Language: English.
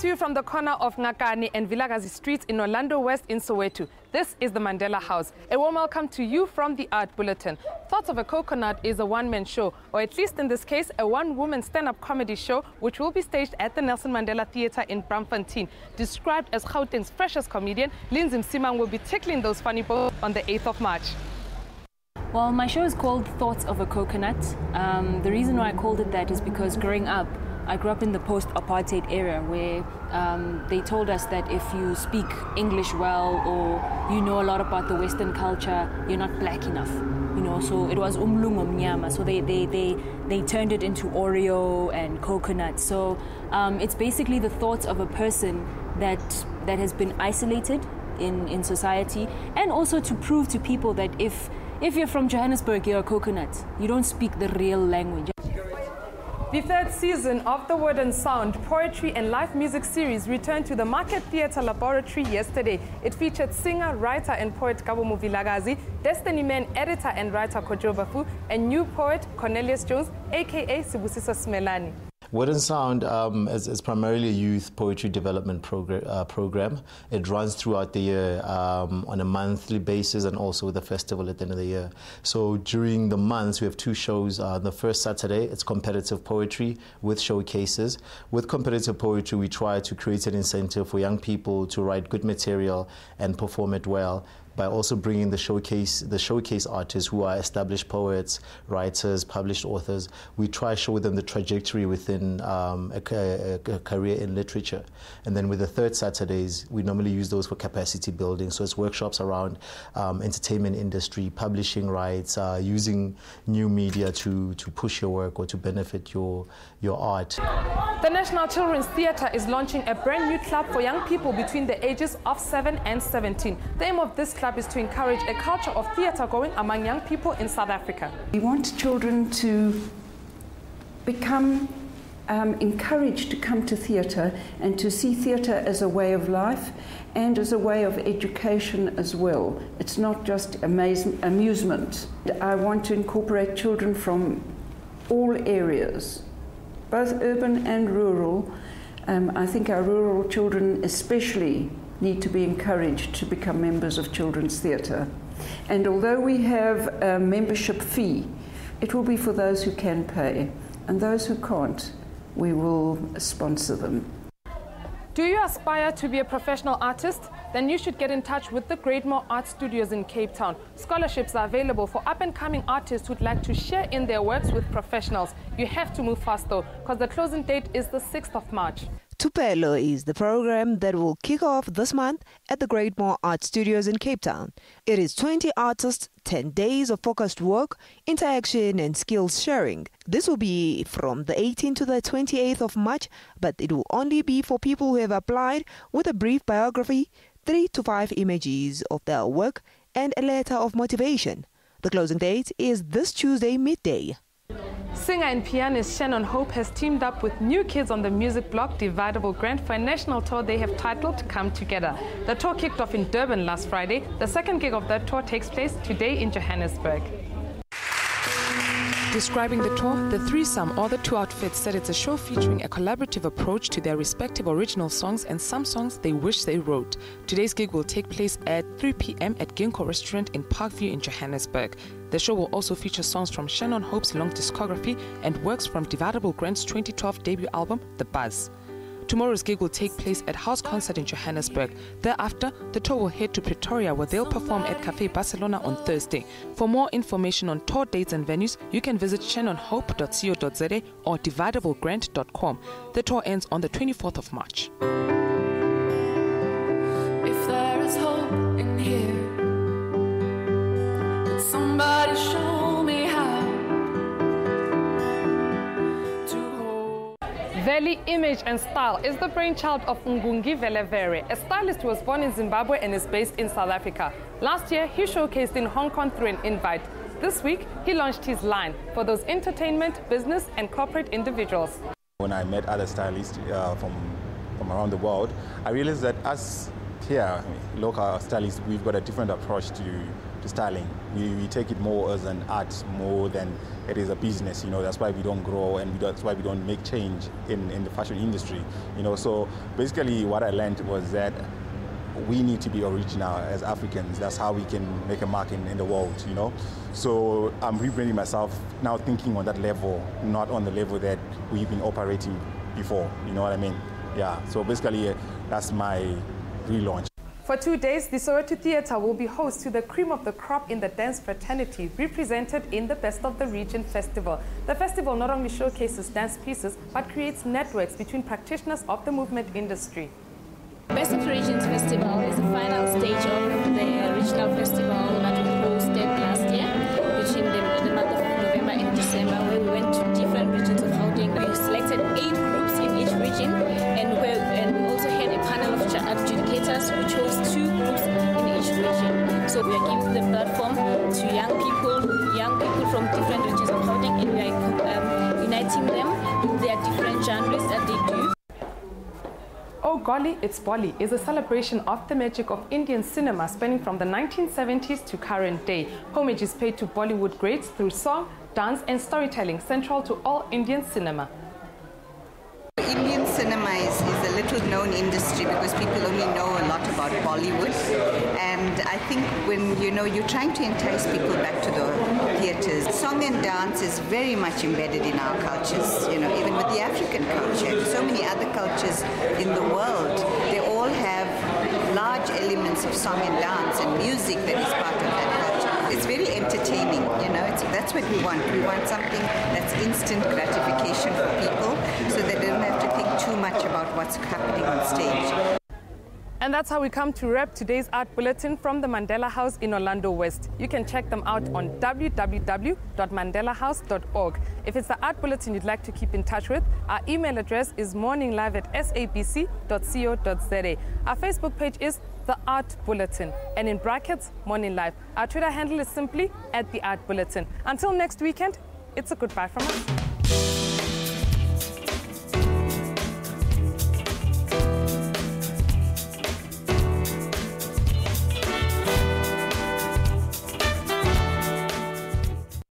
to you from the corner of Ngakane and Vilakazi streets in Orlando West in Soweto. This is the Mandela House. A warm welcome to you from the Art Bulletin. Thoughts of a Coconut is a one-man show, or at least in this case, a one-woman stand-up comedy show, which will be staged at the Nelson Mandela Theatre in Braamfontein. Described as Gauteng's freshest comedian, Lindsay Msimang will be tickling those funny balls on the 8th of March. Well, my show is called Thoughts of a Coconut. The reason why I called it that is because growing up, I grew up in the post-apartheid era where they told us that if you speak English well or you know a lot about the Western culture, you're not black enough. You know, so it was umlungu mnyama. So they turned it into Oreo and coconut. So it's basically the thoughts of a person that has been isolated in society, and also to prove to people that if you're from Johannesburg, you're a coconut. You don't speak the real language. The third season of the Word and Sound Poetry and Live Music series returned to the Market Theatre Laboratory yesterday. It featured singer, writer and poet Kabomo Vilakazi, Destiny Man editor and writer Kojo Bafu, and new poet Cornelius Jones, aka Sibusiso Smelani. Word and Sound is primarily a youth poetry development program. It runs throughout the year on a monthly basis and also with a festival at the end of the year. So during the months, we have two shows. The first Saturday, it's competitive poetry with showcases. With competitive poetry, we try to create an incentive for young people to write good material and perform it well, by also bringing the showcase artists who are established poets, writers, published authors. We try to show them the trajectory within a career in literature. And then with the third Saturdays, we normally use those for capacity building. So it's workshops around entertainment industry, publishing rights, using new media to push your work or to benefit your art. The National Children's Theatre is launching a brand new club for young people between the ages of 7 and 17. The aim of this club is to encourage a culture of theatre going among young people in South Africa. We want children to become encouraged to come to theatre and to see theatre as a way of life and as a way of education as well. It's not just amusement. I want to incorporate children from all areas, both urban and rural. I think our rural children especially need to be encouraged to become members of children's theatre. And although we have a membership fee, it will be for those who can pay, and those who can't, we will sponsor them. Do you aspire to be a professional artist? Then you should get in touch with the Greatmore Art Studios in Cape Town. Scholarships are available for up-and-coming artists who'd like to share in their works with professionals. You have to move fast though, because the closing date is the 6th of March. Tupelo is the program that will kick off this month at the Greatmore Art Studios in Cape Town. It is 20 artists, 10 days of focused work, interaction and skills sharing. This will be from the 18th to the 28th of March, but it will only be for people who have applied with a brief biography, 3 to 5 images of their work and a letter of motivation. The closing date is this Tuesday midday. Singer and pianist Shannon Hope has teamed up with New Kids on the music blog Dividable Grant for a national tour they have titled Come Together. The tour kicked off in Durban last Friday. The second gig of that tour takes place today in Johannesburg. Describing the tour, the threesome or the two outfits said it's a show featuring a collaborative approach to their respective original songs and some songs they wish they wrote. Today's gig will take place at 3 p.m. at Geun Restaurant in Parkview in Johannesburg. The show will also feature songs from Shannon Hope's long discography and works from Dividable Grant's 2012 debut album, The Buzz. Tomorrow's gig will take place at House Concert in Johannesburg. Thereafter, the tour will head to Pretoria where they'll perform at Café Barcelona on Thursday. For more information on tour dates and venues, you can visit shannonhope.co.za or dividablegrant.com. The tour ends on the 24th of March. If there is hope in here, then somebody show me how. Valley Image and Style is the brainchild of Ngungi Velevere, a stylist who was born in Zimbabwe and is based in South Africa. Last year, he showcased in Hong Kong through an invite. This week, he launched his line for those entertainment, business and corporate individuals. When I met other stylists from around the world, I realized that us here, local stylists, we've got a different approach to styling. We take it more as an art more than it is a business. That's why we don't grow, and that's why we don't make change in the fashion industry. So basically what I learned was that we need to be original as Africans. That's how we can make a mark in the world, So I'm rebranding myself now, thinking on that level, not on the level that we've been operating before, you know what I mean? Yeah, so basically that's my relaunch. For 2 days, the Soweto Theatre will be host to the cream of the crop in the dance fraternity, represented in the Best of the Region Festival. The festival not only showcases dance pieces, but creates networks between practitioners of the movement industry. Best of the Regions Festival is the final stage of the regional festival that we hosted last year between the month of November and December, where we went to different regions of Gauteng. We selected 8 groups in each region, and we also had a panel of adjudicators who chose 2 groups in each region. So we are giving the platform to young people from different regions of Gauteng, and we are uniting them with their different genres that they do. Oh Golly, It's Bolly is a celebration of the magic of Indian cinema spanning from the 1970s to current day. Homage is paid to Bollywood greats through song, dance and storytelling central to all Indian cinema. Indian cinema is a little known industry because people only know a lot about Bollywood, and I think when you're trying to entice people back to the theatres, song and dance is very much embedded in our cultures, even with the African culture and so many other cultures in the world. They all have large elements of song and dance and music that is part of that culture. It's very entertaining, that's what we want. We want something that's instant gratification for people so that they don't have to think too much about what's happening on stage. And that's how we come to wrap today's Art Bulletin from the Mandela House in Orlando West. You can check them out on www.mandelahouse.org. If it's the Art Bulletin you'd like to keep in touch with, our email address is morninglive@sabc.co.za. Our Facebook page is The Art Bulletin, and in brackets, Morning Live. Our Twitter handle is simply @The Art Bulletin. Until next weekend, it's a goodbye from us.